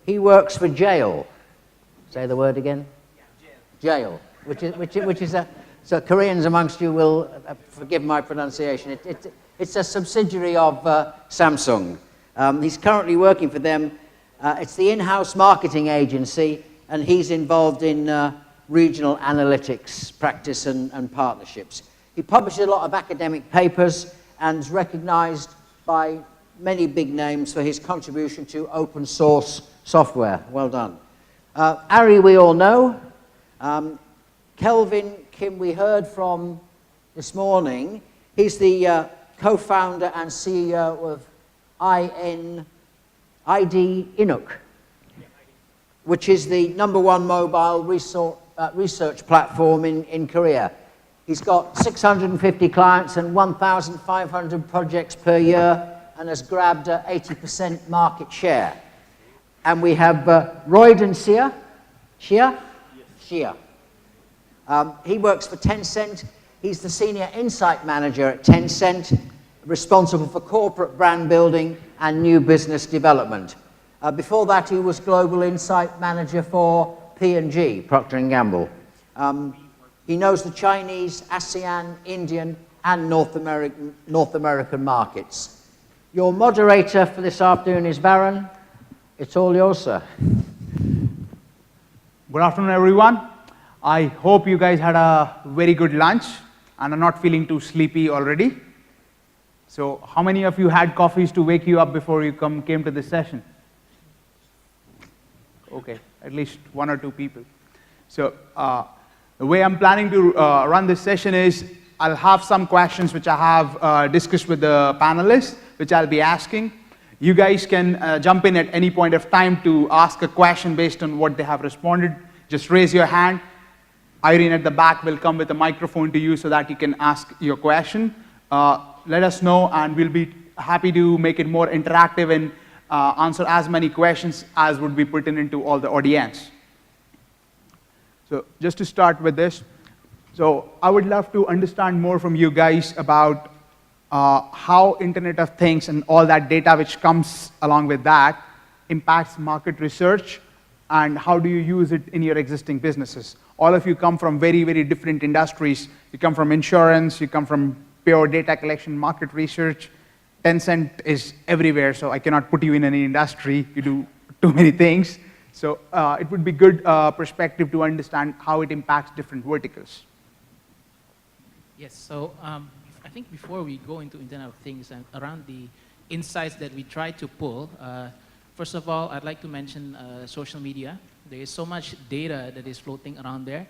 He works for Cheil. Say the word again. Cheil, which is a, so Koreans amongst you will forgive my pronunciation. It's a subsidiary of Samsung. He's currently working for them. It's the in-house marketing agency, and he's involved in regional analytics practice and partnerships. He publishes a lot of academic papers and is recognized by many big names for his contribution to open source software. Well done. Ari, we all know. Kelvin Kim, we heard from this morning. He's the co-founder and CEO of IDINCU, which is the #1 mobile research platform in Korea. He's got 650 clients and 1,500 projects per year and has grabbed 80% market share. And we have Roydon Shia. He works for Tencent. He's the senior insight manager at Tencent, responsible for corporate brand building and new business development. Before that, he was global insight manager for P&G, Procter & Gamble. He knows the Chinese, ASEAN, Indian, and North American markets. Your moderator for this afternoon is Varun. It's all yours, sir. Good afternoon, everyone. I hope you guys had a very good lunch and are not feeling too sleepy already. So how many of you had coffees to wake you up before you came to this session? Okay, at least 1 or 2 people. So the way I'm planning to run this session is I'll have some questions which I have discussed with the panelists, which I'll be asking. You guys can jump in at any point of time to ask a question based on what they have responded. Just raise your hand. Irene at the back will come with a microphone to you so that you can ask your question. Let us know, and we'll be happy to make it more interactive and answer as many questions as would be pertinent to all the audience. So just to start with this, so I would love to understand more from you guys about how Internet of Things and all that data which comes along with that impacts market research, and how do you use it in your existing businesses. All of you come from very, very different industries. You come from insurance, you come from pure data collection, market research. Tencent is everywhere, so I cannot put you in any industry. You do too many things. So it would be good perspective to understand how it impacts different verticals. Yes, so I think before we go into Internet of Things and around the insights that we try to pull, first of all, I'd like to mention social media. There is so much data that is floating around there.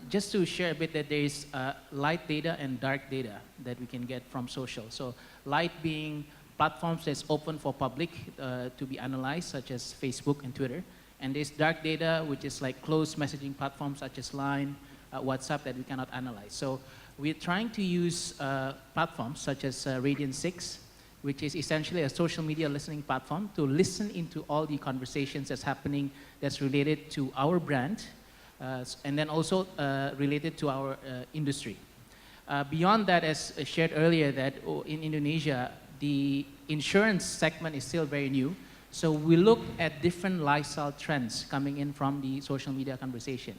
Just to share a bit that there is light data and dark data that we can get from social. So light being platforms that's open for public to be analyzed, such as Facebook and Twitter. And there's dark data, which is like closed messaging platforms such as Line, WhatsApp, that we cannot analyze. So we're trying to use platforms such as Radian 6, which is essentially a social media listening platform to listen into all the conversations that's happening that's related to our brand, and then also related to our industry. Beyond that, as shared earlier, that in Indonesia, the insurance segment is still very new. So we look at different lifestyle trends coming in from the social media conversation.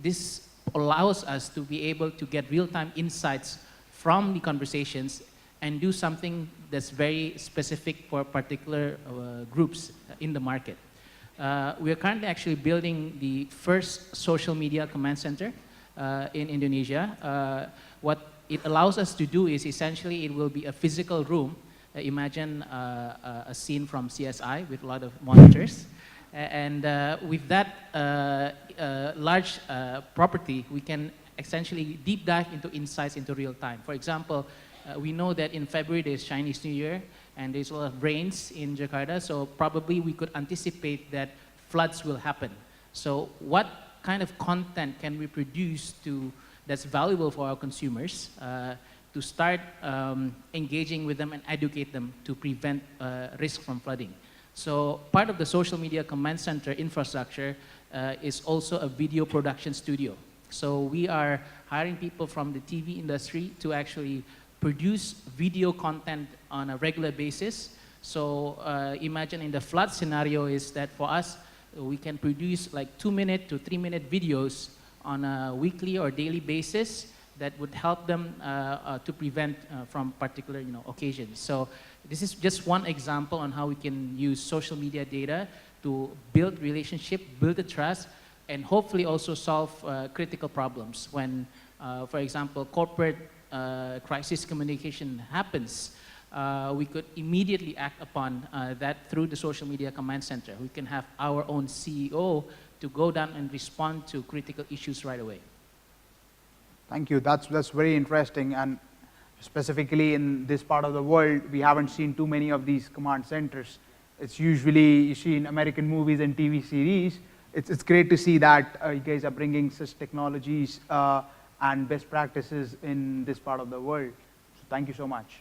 This allows us to be able to get real-time insights from the conversations and do something that's very specific for particular groups in the market. We are currently actually building the first social media command center in Indonesia. What it allows us to do is essentially it will be a physical room. Imagine a scene from CSI with a lot of monitors. And with that large property, we can essentially deep dive into insights into real time. For example, we know that in February there's Chinese New Year and there's a lot of rains in Jakarta, so probably we could anticipate that floods will happen. So what kind of content can we produce that's valuable for our consumers to start engaging with them and educate them to prevent risk from flooding? So part of the social media command center infrastructure is also a video production studio. So we are hiring people from the TV industry to actually produce video content on a regular basis So imagine in the flood scenario is that for us, we can produce like 2-minute to 3-minute videos on a weekly or daily basis that would help them to prevent from particular occasions. So this is just one example on how we can use social media data to build relationship, build the trust, and hopefully also solve critical problems when, for example, corporate crisis communication happens. We could immediately act upon that through the social media command center. We can have our own CEO to go down and respond to critical issues right away. Thank you. That's very interesting. And specifically in this part of the world, we haven't seen too many of these command centers. It's usually you see in American movies and TV series. It's great to see that you guys are bringing such technologies and best practices in this part of the world. So thank you so much.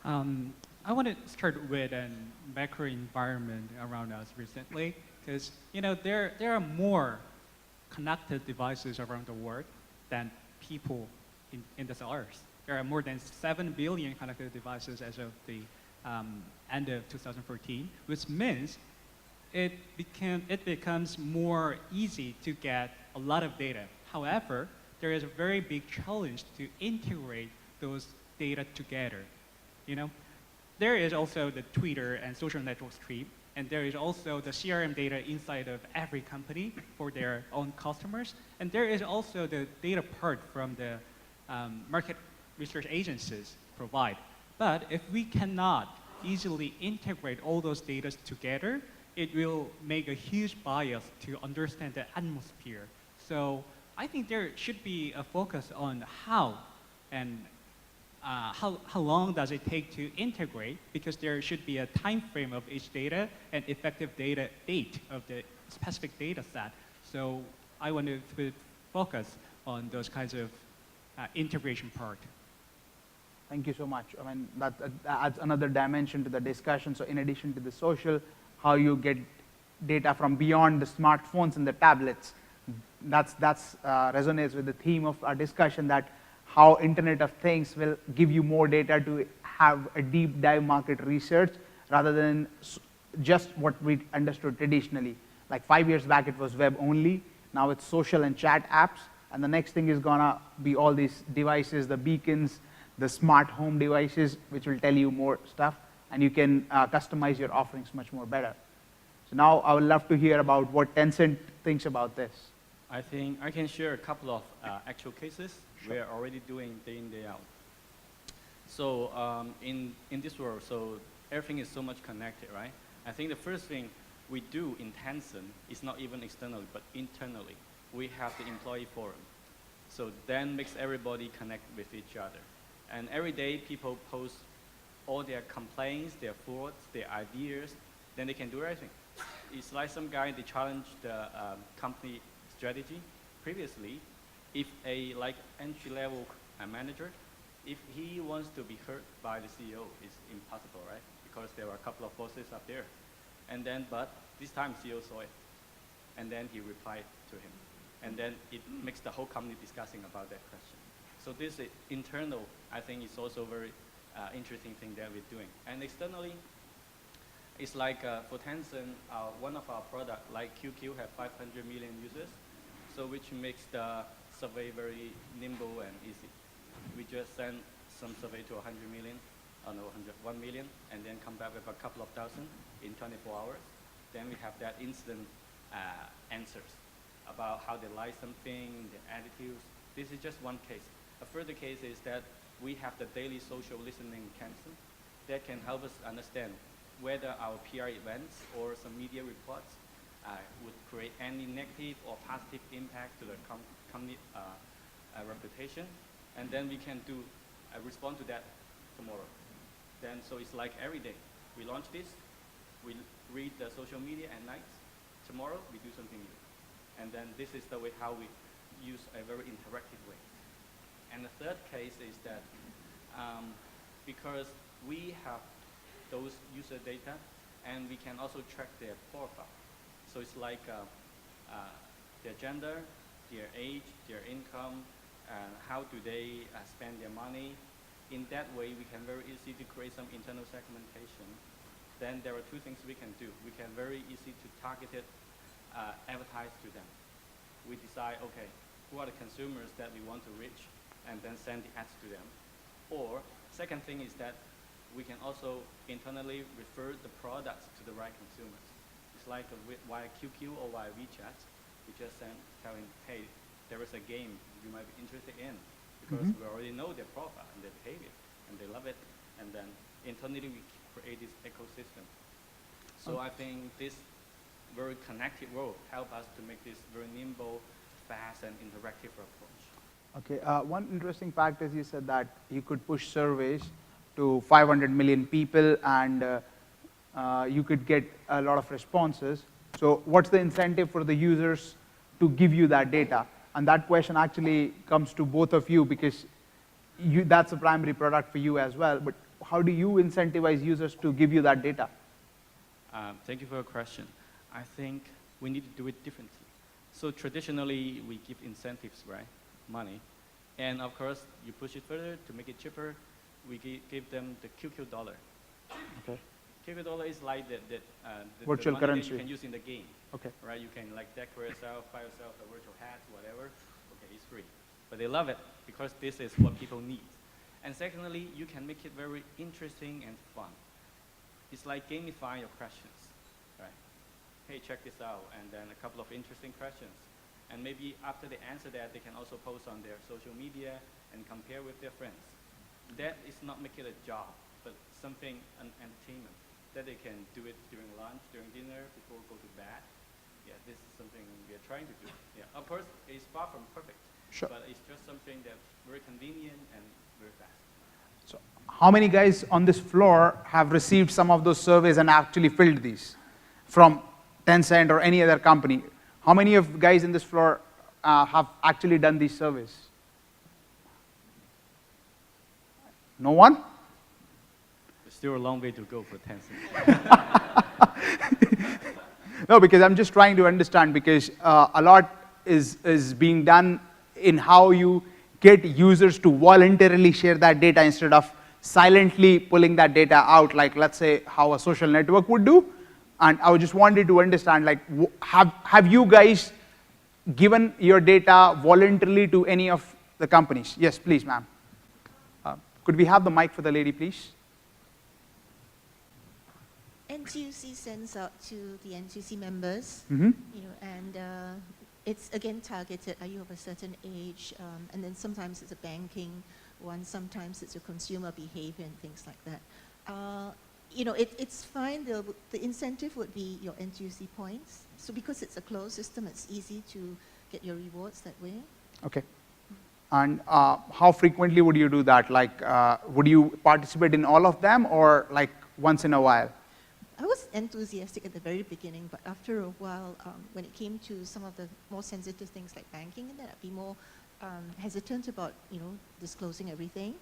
I want to start with a macro environment around us recently, because there are more connected devices around the world than people in this earth. There are more than 7 billion connected devices as of the end of 2014, which means it becomes more easy to get a lot of data. However, there is a very big challenge to integrate those data together. There is also the Twitter and social network stream, and there is also the CRM data inside of every company for their own customers, and there is also the data part from the market research agencies provide. But if we cannot easily integrate all those data together, it will make a huge bias to understand the atmosphere. So I think there should be a focus on how and how long does it take to integrate, because there should be a time frame of each data and effective data date of the specific data set. So I want to focus on those kinds of integration part. Thank you so much. I mean, that adds another dimension to the discussion. So in addition to the social, how you get data from beyond the smartphones and the tablets, that's resonates with the theme of our discussion, that how Internet of Things will give you more data to have a deep dive market research rather than just what we understood traditionally. Like 5 years back, it was web only. Now it's social and chat apps. And the next thing is gonna be all these devices, the beacons, the smart home devices, which will tell you more stuff. And you can customize your offerings much more better. So now I would love to hear about what Tencent thinks about this. I think I can share a couple of actual cases we are already doing day in, day out. So in this world, so everything is so much connected, right? I think the first thing we do in Tencent is not even externally, but internally. We have the employee forum. So then makes everybody connect with each other. And every day people post all their complaints, their thoughts, their ideas, then they can do everything. It's like some guy, they challenge the company strategy. Previously, if a entry-level manager, if he wants to be heard by the CEO, it's impossible, right? Because there are a couple of bosses up there. And then, but this time CEO saw it. And then he replied to him. And then it makes the whole company discussing about that question. So this internal, I think, is also very interesting thing that we're doing. And externally, it's like for Tencent, one of our products, like QQ, have 500 million users, so which makes the survey very nimble and easy. We just send some survey to 100 million, no, 1 million, and then come back with a couple of thousand in 24 hours. Then we have that instant answers about how they like something, their attitudes. This is just one case. A further case is that we have the daily social listening campaign that can help us understand whether our PR events or some media reports would create any negative or positive impact to the company reputation. And then we can do respond to that tomorrow. Then, so it's like every day. We launch this, we read the social media at night. Tomorrow, we do something new. And then this is the way how we use a very interactive way. And the third case is that because we have those user data, and we can also track their profile. So it's like their gender, their age, their income, and how do they spend their money, in that way, we can very easy to create some internal segmentation. Then there are two things we can do. We can very easy to targeted advertise to them. We decide, okay, who are the consumers that we want to reach, and then send the ads to them. Or second thing is that we can also internally refer the products to the right consumers. It's like via QQ or via WeChat. We just send telling, hey, there is a game you might be interested in, because we already know their profile and their behavior, and they love it. And then internally we create this ecosystem. So I think this very connected world help us to make this very nimble, fast, and interactive approach. Okay, one interesting fact is you said that you could push surveys to 500 million people and you could get a lot of responses. So what's the incentive for the users to give you that data? And that question actually comes to both of you, because that's a primary product for you as well. But how do you incentivize users to give you that data? Thank you for your question. I think we need to do it differently. So traditionally, we give incentives, right? Money. And of course, you push it further to make it cheaper. We give them the QQ dollar. Okay. QQ dollar is like the virtual money currency that you can use in the game. Okay. Right? You can like decorate yourself, buy yourself a virtual hat, whatever. Okay, it's free. But they love it because this is what people need. And secondly, you can make it very interesting and fun. It's like gamifying your questions, right? Hey, check this out, and then a couple of interesting questions. And maybe after they answer that, they can also post on their social media and compare with their friends. That is not make it a job, but something, an entertainment, that they can do it during lunch, during dinner, before go to bed. Yeah, this is something we are trying to do. Yeah, of course, it's far from perfect, Sure. but it's just something that's very convenient and very fast. So how many guys on this floor have received some of those surveys and actually filled these from Tencent or any other company? How many of guys in this floor have actually done these surveys? No one? There's still a long way to go for Tencent. No, because I'm just trying to understand, because a lot is being done in how you get users to voluntarily share that data instead of silently pulling that data out, like let's say how a social network would do. And I just wanted to understand, like, have you guys given your data voluntarily to any of the companies? Yes, please, ma'am. Could we have the mic for the lady, please? NTUC sends out to the NTUC members, Mm-hmm. you know, and it's again targeted. Are you of a certain age? And then sometimes it's a banking one, sometimes it's a consumer behavior and things like that. You know, it's fine. The incentive would be your NTUC points. So because it's a closed system, it's easy to get your rewards that way. Okay. And how frequently would you do that? Like, would you participate in all of them, or like once in a while? I was enthusiastic at the very beginning, but after a while, when it came to some of the more sensitive things like banking, and then I'd be more hesitant about, you know, disclosing everything.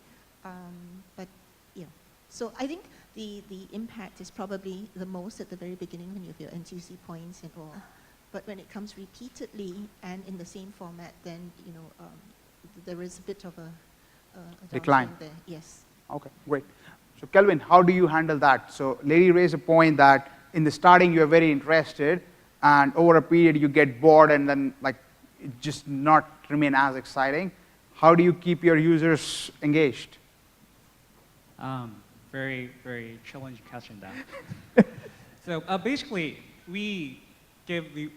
But yeah, so I think the impact is probably the most at the very beginning when you have your NTUC points and all. But when it comes repeatedly and in the same format, then, you know, there is a bit of a Decline there. Yes. Okay, great. So Kelvin, how do you handle that? So lady raised a point that in the starting you're very interested, and over a period you get bored, and then like it just not remain as exciting. How do you keep your users engaged? Very, very challenging question that. So basically, we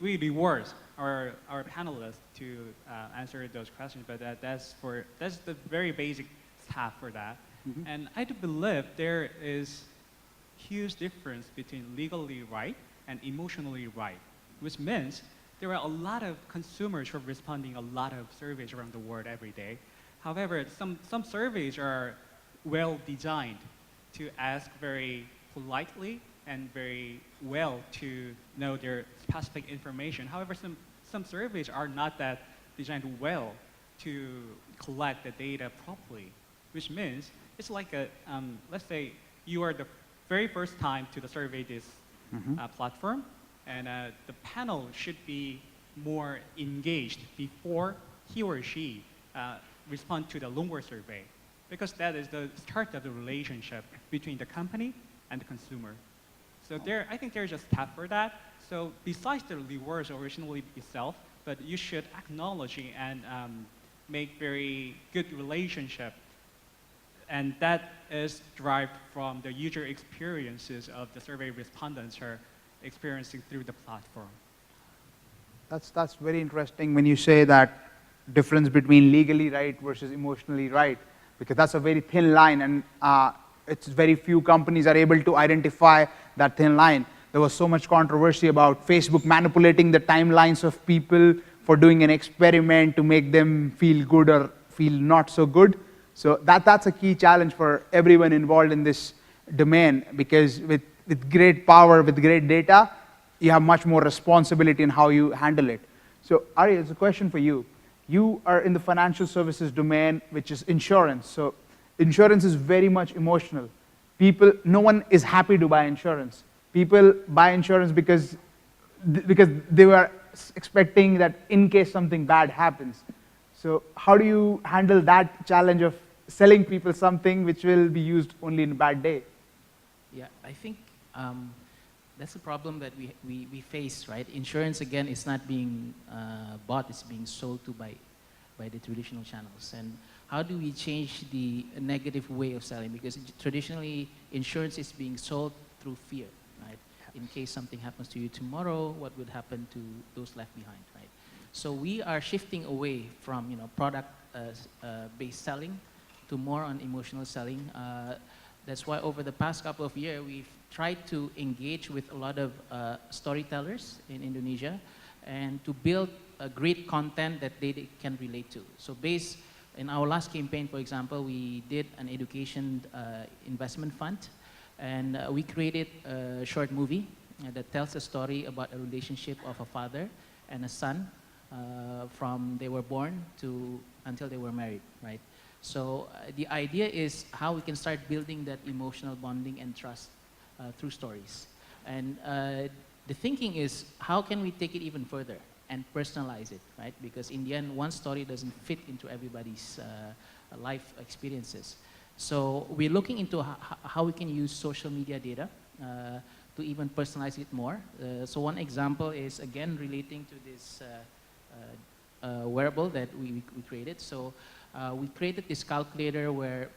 reward our panelists to answer those questions, but that's the very basic stuff for that. Mm-hmm. And I do believe there is huge difference between legally right and emotionally right, which means there are a lot of consumers who are responding a lot of surveys around the world every day. However, some surveys are well designed to ask very politely and very well to know their specific information. However, some surveys are not that designed well to collect the data properly, which means it's like a, let's say you are the very first time to survey this platform, and the panel should be more engaged before he or she respond to the longer survey. because that is the start of the relationship between the company and the consumer. So I think there's a step for that. So besides the rewards originally itself, but you should acknowledge and make very good relationship. And that is derived from the user experiences of the survey respondents are experiencing through the platform. That's very interesting when you say that difference between legally right versus emotionally right, because that's a very thin line, and it's very few companies are able to identify that thin line. There was so much controversy about Facebook manipulating the timelines of people for doing an experiment to make them feel good or feel not so good. So that's a key challenge for everyone involved in this domain, because with great power, with great data, you have much more responsibility in how you handle it. So Ari, it's a question for you. You are in the financial services domain, which is insurance. So insurance is very much emotional. No one is happy to buy insurance. People buy insurance because they were expecting that in case something bad happens. So how do you handle that challenge of selling people something which will be used only in a bad day? Yeah, I think that's a problem that we face, right? Insurance, again, is not being bought, it's being sold to by the traditional channels. And how do we change the negative way of selling? Because traditionally, insurance is being sold through fear, right? In case something happens to you tomorrow, what would happen to those left behind, right? So we are shifting away from product-based selling to more on emotional selling. That's why over the past couple of years, we've tried to engage with a lot of storytellers in Indonesia and to build a great content that they can relate to. So based in our last campaign, for example, we did an education investment fund, and we created a short movie that tells a story about a relationship of a father and a son from they were born to until they were married, right? So the idea is how we can start building that emotional bonding and trust through stories. And the thinking is, how can we take it even further and personalize it, right? Because in the end, one story doesn't fit into everybody's life experiences. So we're looking into how we can use social media data to even personalize it more. So one example is, again, relating to this wearable that we created. So we created this calculator where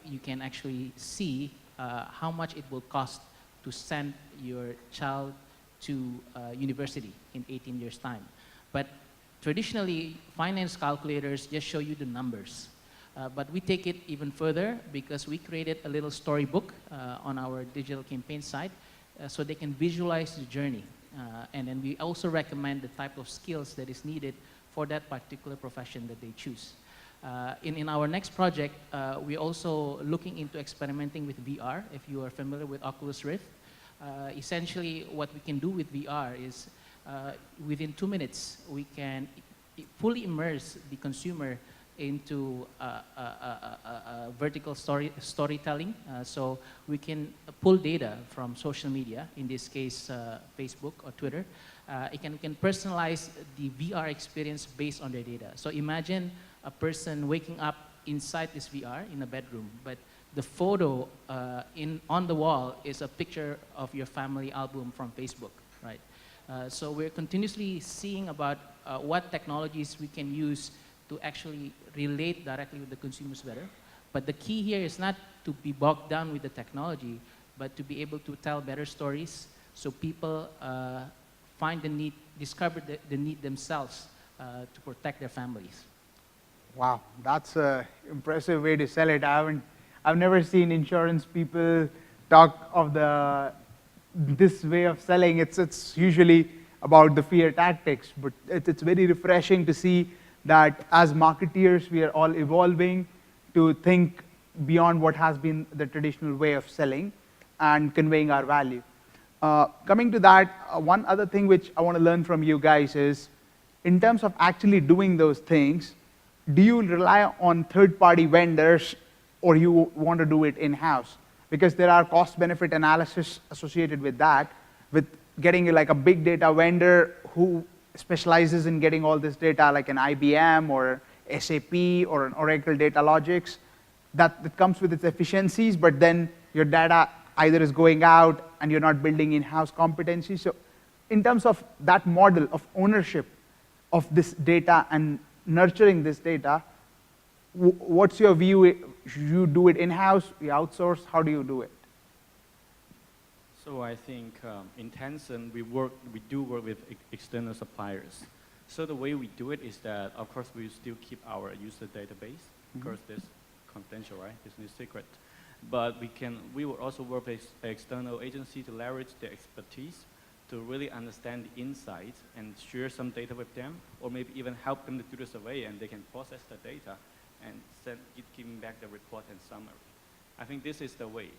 you can actually see how much it will cost to send your child to university in 18 years' time. But traditionally, finance calculators just show you the numbers. But we take it even further because we created a little storybook on our digital campaign site so they can visualize the journey. And then we also recommend the type of skills that is needed for that particular profession that they choose. In our next project, we're also looking into experimenting with VR, if you are familiar with Oculus Rift. Essentially, what we can do with VR is within 2 minutes, we can fully immerse the consumer into vertical storytelling. So we can pull data from social media, in this case, Facebook or Twitter. We can personalize the VR experience based on their data. So imagine a person waking up inside this VR in a bedroom, but the photo on the wall is a picture of your family album from Facebook, right? So we're continuously seeing about what technologies we can use to actually relate directly with the consumers better. But the key here is not to be bogged down with the technology, but to be able to tell better stories so people find the need, discover the need themselves to protect their families. Wow, that's an impressive way to sell it. I've never seen insurance people talk of this way of selling. It's usually about the fear tactics, but it's very refreshing to see that as marketeers, we are all evolving to think beyond what has been the traditional way of selling and conveying our value. Coming to that, one other thing which I want to learn from you guys is, in terms of actually doing those things, do you rely on third-party vendors or you want to do it in-house? Because there are cost-benefit analysis associated with that, with getting like a big data vendor who specializes in getting all this data, like an IBM or SAP or an Oracle Data Logics. that comes with its efficiencies, but then your data either is going out and you're not building in-house competencies. So in terms of that model of ownership of this data and nurturing this data, what's your view? Should you do it in-house, you outsource? How do you do it? So I think in Tencent, we do work with external suppliers. So the way we do it is that, of course, we still keep our user database, because this confidential, right? It's no secret. But we will also work with external agency to leverage their expertise to really understand the insights and share some data with them, or maybe even help them to do the survey, and they can process the data and giving back the report and summary. I think this is the way.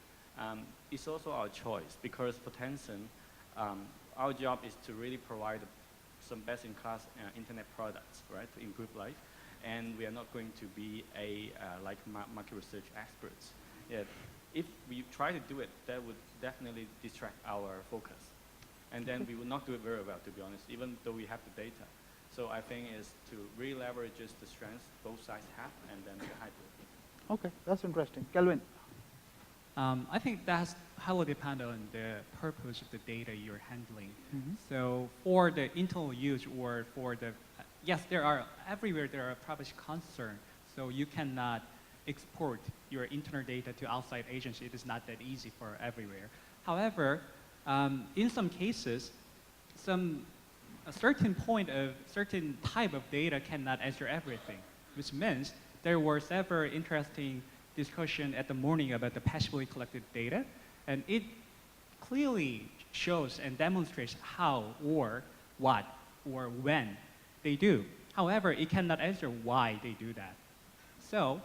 It's also our choice, because for Tencent, our job is to really provide some best-in-class internet products, right, to improve life. And we are not going to be like market research experts. Yeah, if we try to do it, that would definitely distract our focus. And then we will not do it very well, to be honest, even though we have the data. So I think is to really leverage the strengths both sides have, and then the hybrid. Okay, that's interesting. Kelvin? I think that's highly dependent on the purpose of the data you're handling. So for the internal use, or for the, yes, everywhere there are privacy concerns, so you cannot export your internal data to outside agency. It is not that easy for everywhere. However, in some cases, a certain type of data cannot answer everything, which means there were several interesting discussion at the morning about the passively collected data, and it clearly shows and demonstrates how or what or when they do. However, it cannot answer why they do that. So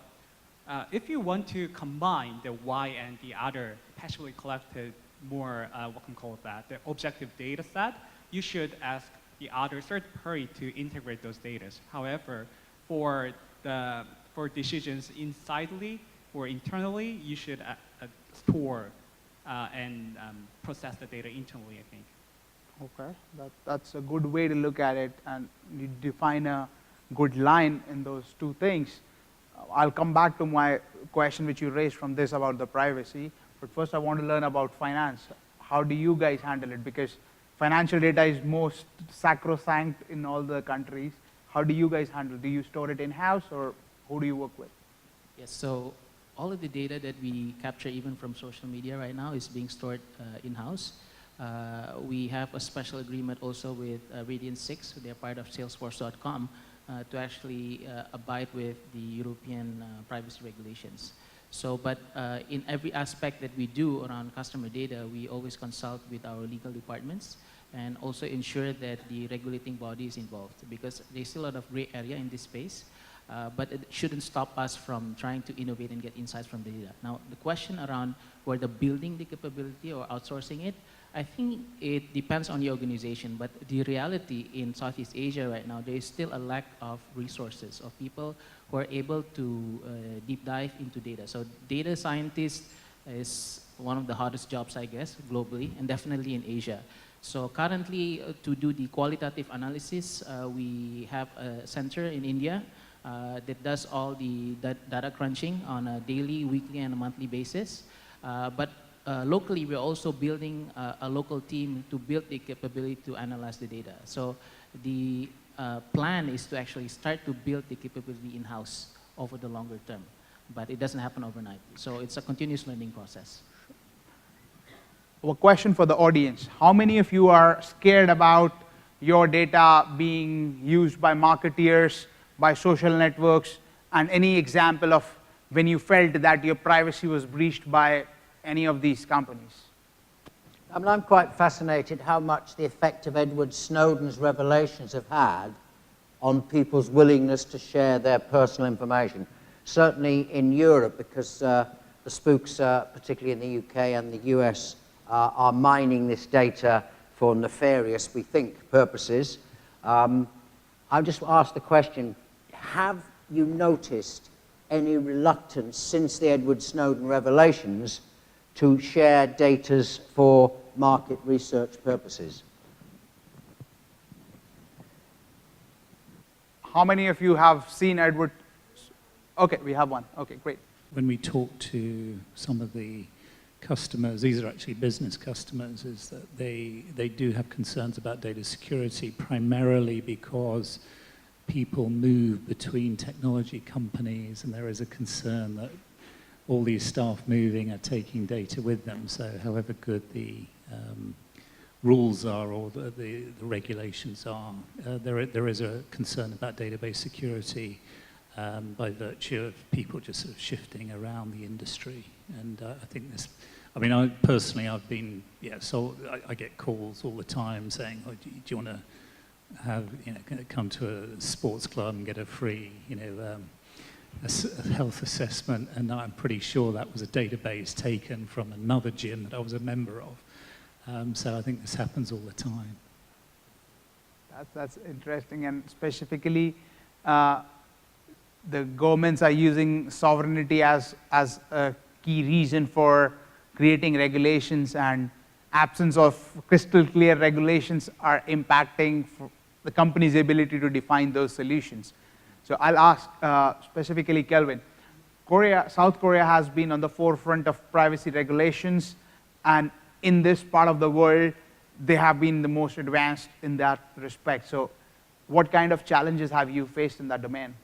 if you want to combine the why and the other passively collected more, what can we call that, the objective data set, you should ask the other third party to integrate those data. However, for decisions insidely or internally, you should store and process the data internally, I think. Okay, that's a good way to look at it, and you define a good line in those two things. I'll come back to my question which you raised from this about the privacy, but first I want to learn about finance. How do you guys handle it? Because financial data is most sacrosanct in all the countries. How do you guys handle it? Do you store it in-house, or who do you work with? Yes, so all of the data that we capture even from social media right now is being stored in-house. We have a special agreement also with Radian 6, they're part of Salesforce.com, to actually abide with the European privacy regulations. So, but in every aspect that we do around customer data, we always consult with our legal departments and also ensure that the regulating body is involved, because there's still a lot of gray area in this space. But it shouldn't stop us from trying to innovate and get insights from the data. Now, the question around whether building the capability or outsourcing it, I think it depends on the organization, but the reality in Southeast Asia right now, there is still a lack of resources, of people who are able to deep dive into data. So data scientist is one of the hardest jobs, I guess, globally, and definitely in Asia. So currently, to do the qualitative analysis, we have a center in India that does all the data crunching on a daily, weekly, and a monthly basis. But locally, we're also building a local team to build the capability to analyze the data. So the plan is to actually start to build the capability in-house over the longer term. But it doesn't happen overnight. So it's a continuous learning process. A question for the audience. How many of you are scared about your data being used by marketeers, by social networks, and any example of when you felt that your privacy was breached by any of these companies? I mean, I'm quite fascinated how much the effect of Edward Snowden's revelations have had on people's willingness to share their personal information. Certainly in Europe, because the spooks, particularly in the UK and the US, are mining this data for nefarious, we think, purposes. I'll just ask the question, have you noticed any reluctance since the Edward Snowden revelations to share data for market research purposes? How many of you have seen Edward? Okay, we have one. Okay, great. when we talk to some of the customers, these are actually business customers, is that they do have concerns about data security, primarily because people move between technology companies, and there is a concern that all these staff moving are taking data with them. So however good the rules are or the regulations are, there is a concern about database security by virtue of people just sort of shifting around the industry. And I think this, I mean, I've been, so I get calls all the time saying, oh, do you want to have, come to a sports club and get a free, a health assessment? And I'm pretty sure that was a database taken from another gym that I was a member of. So I think this happens all the time. That's interesting, and specifically, the governments are using sovereignty as a key reason for creating regulations, and absence of crystal clear regulations are impacting the company's ability to define those solutions. So I'll ask specifically Kelvin. South Korea has been on the forefront of privacy regulations, and in this part of the world, they have been the most advanced in that respect. So what kind of challenges have you faced in that domain?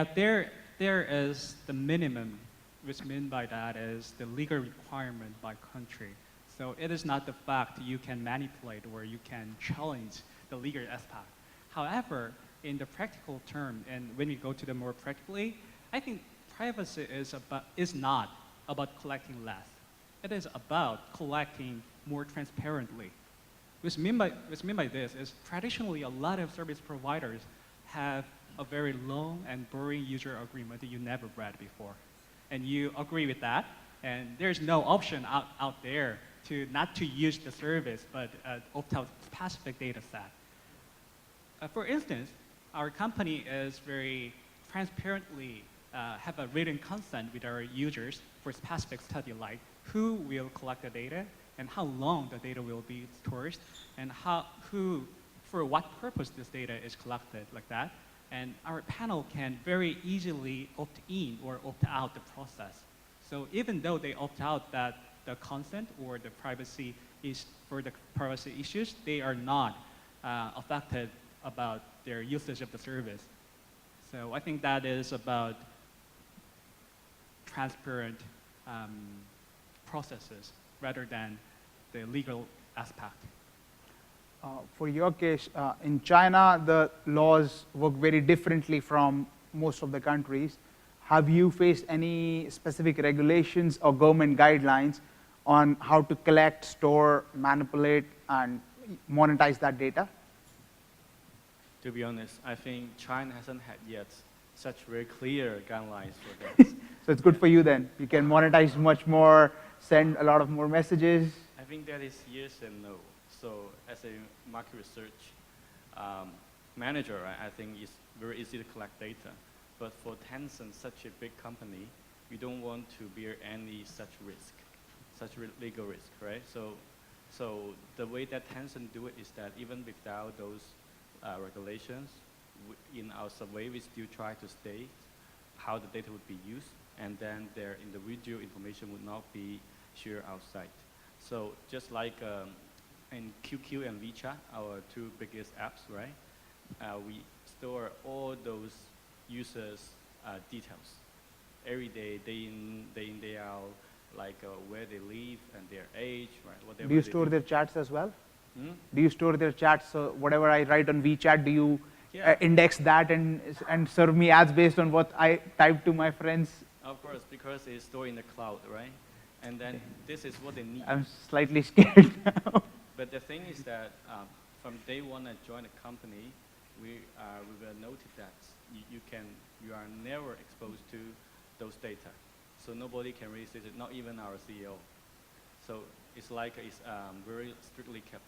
There is the minimum, which mean by that is the legal requirement by country. So it is not the fact you can manipulate or you can challenge the legal aspect. However, in the practical term, and when we go to the more practically, I think privacy is not about collecting less. It is about collecting more transparently. Which mean by this is traditionally a lot of service providers have a very long and boring user agreement that you never read before. And you agree with that, and there's no option out there to not to use the service, but opt out specific data set. For instance, our company is very transparently have a written consent with our users for specific study, like who will collect the data and how long the data will be stored, and for what purpose this data is collected, like that. And our panel can very easily opt in or opt out the process. So even though they opt out that the consent or the privacy is for the privacy issues, they are not affected about their usage of the service. So I think that is about transparent processes rather than the legal aspect. For your case, in China, the laws work very differently from most of the countries. Have you faced any specific regulations or government guidelines on how to collect, store, manipulate, and monetize that data? To be honest, I think China hasn't had yet such very clear guidelines for this. So it's good for you then. You can monetize much more, send a lot of more messages. I think that is yes and no. So as a market research manager, I think it's very easy to collect data. But for Tencent, such a big company, we don't want to bear any such risk, such legal risk, right? So the way that Tencent do it is that even without those regulations, in our survey, we still try to state how the data would be used, and then their individual information would not be shared outside. So just like in QQ and WeChat, our two biggest apps, right? We store all those users' details every day, day in, day out, like where they live and their age, right? Whatever. Do you store their chats as well? Hmm? Do you store their chats? So whatever I write on WeChat, do you index that and serve me ads based on what I type to my friends? Of course, because it's stored in the cloud, right? And then this is what they need. I'm slightly scared now. But the thing is that from day one I joined the company, we were noted that you are never exposed to those data. So nobody can release it, not even our CEO. So it's like it's very strictly kept.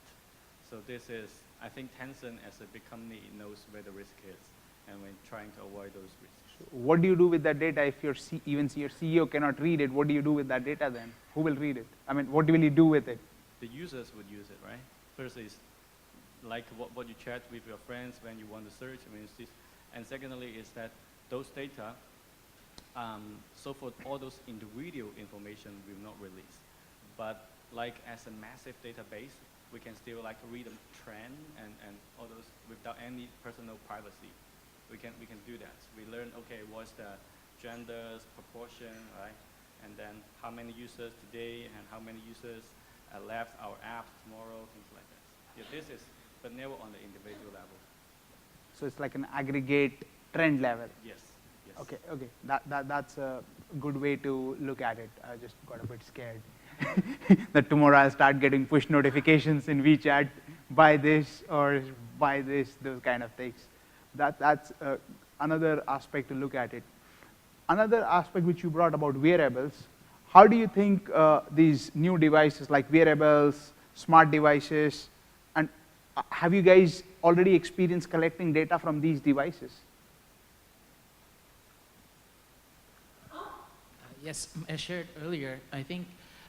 So this is, I think Tencent as a big company knows where the risk is, and we're trying to avoid those risks. What do you do with that data if even your CEO cannot read it? What do you do with that data then? Who will read it? I mean, what will you do with it? The users would use it, right? First is like what you chat with your friends when you want to search, and secondly is that those data So for all those individual information, we will not release. But like as a massive database, we can still like read a trend and all those without any personal privacy. We can do that. We learn, okay, what's the genders, proportion, right? And then how many users today and how many users left our app tomorrow, things like that. Yeah, this is, but never on the individual level. So it's like an aggregate trend level. Yes. Yes. Okay, okay. That's a good way to look at it. I just got a bit scared that tomorrow I'll start getting push notifications in WeChat, buy this or buy this, those kind of things. That's another aspect to look at it. Another aspect which you brought about wearables, how do you think these new devices like wearables, smart devices, and have you guys already experienced collecting data from these devices? Yes, as shared earlier, I think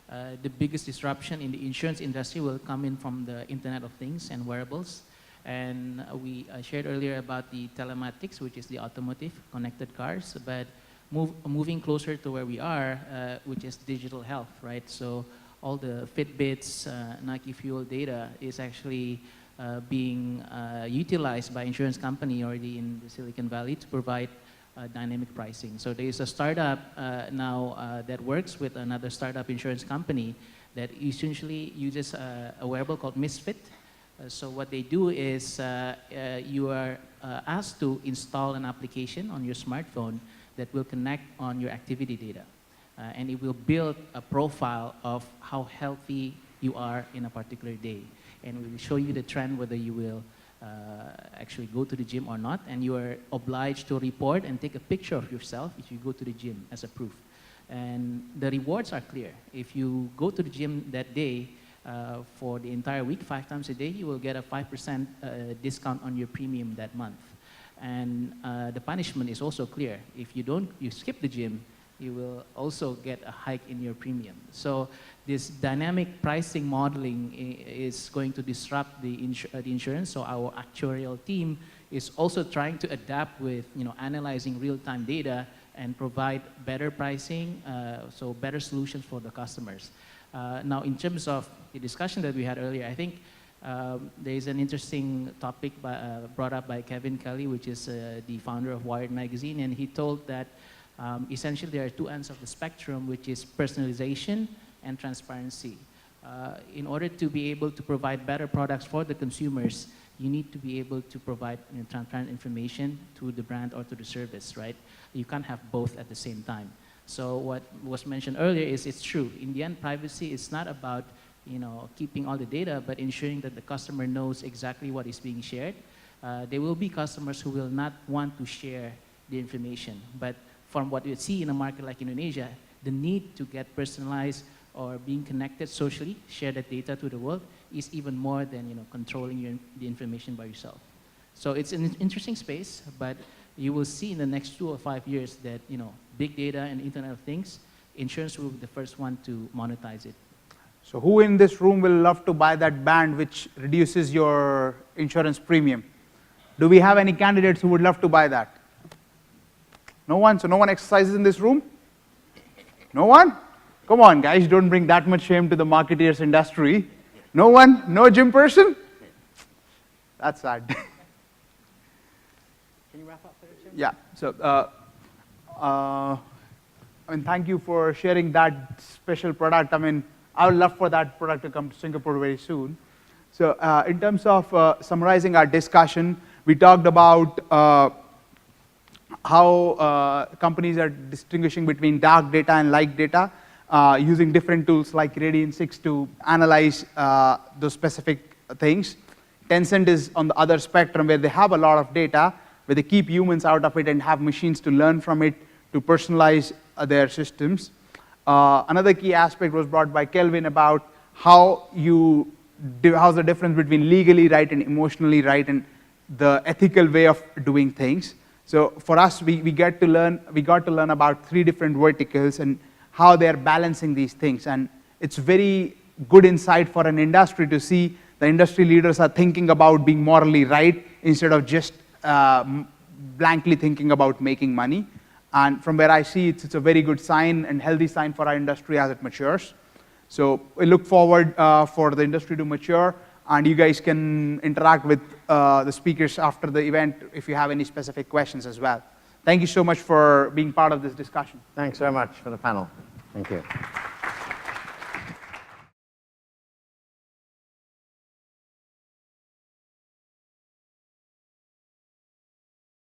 the biggest disruption in the insurance industry will come in from the Internet of Things and wearables. And we shared earlier about the telematics, which is the automotive connected cars, but moving closer to where we are, which is digital health, right? So all the Fitbits, Nike Fuel data is actually being utilized by insurance company already in the Silicon Valley to provide dynamic pricing. So there is a startup now that works with another startup insurance company that essentially uses a wearable called Misfit. So what they do is you are asked to install an application on your smartphone that will connect on your activity data. And it will build a profile of how healthy you are in a particular day. And we will show you the trend whether you will actually go to the gym or not, and you are obliged to report and take a picture of yourself if you go to the gym as a proof. And the rewards are clear. If you go to the gym that day for the entire week, 5 times a day, you will get a 5% discount on your premium that month. And the punishment is also clear. If you skip the gym, you will also get a hike in your premium. So this dynamic pricing modeling is going to disrupt the insurance. So our actuarial team is also trying to adapt with analyzing real-time data and provide better pricing, so better solutions for the customers. Now, in terms of the discussion that we had earlier, I think there is an interesting topic brought up by Kevin Kelly, which is the founder of Wired Magazine, and he told that essentially there are 2 ends of the spectrum, which is personalization and transparency. In order to be able to provide better products for the consumers, you need to be able to provide transparent information to the brand or to the service, right? You can't have both at the same time. So what was mentioned earlier is it's true. In the end, privacy is not about keeping all the data, but ensuring that the customer knows exactly what is being shared. There will be customers who will not want to share the information, but from what we see in a market like Indonesia, the need to get personalized or being connected socially, share that data to the world, is even more than controlling the information by yourself. So it's an interesting space, but you will see in the next 2 or 5 years that big data and Internet of Things, insurance will be the first one to monetize it. So who in this room will love to buy that band which reduces your insurance premium? Do we have any candidates who would love to buy that? No one? So no one exercises in this room? No one? Come on, guys, don't bring that much shame to the marketeers industry. No one? No gym person? That's sad. Can you wrap up there, Jim? Yeah. So, thank you for sharing that special product. I would love for that product to come to Singapore very soon. So, in terms of summarizing our discussion, we talked about how companies are distinguishing between dark data and light data, using different tools like Radian 6 to analyze those specific things. Tencent is on the other spectrum where they have a lot of data, where they keep humans out of it and have machines to learn from it to personalize their systems. Another key aspect was brought by Kelvin about how's the difference between legally right and emotionally right and the ethical way of doing things. So for us, we got to learn about 3 different verticals and how they're balancing these things. And it's very good insight for an industry to see the industry leaders are thinking about being morally right instead of just blankly thinking about making money. And from where I see it, it's a very good sign and healthy sign for our industry as it matures. So we look forward for the industry to mature, and you guys can interact with the speakers after the event if you have any specific questions as well. Thank you so much for being part of this discussion. Thanks very much for the panel. Thank you.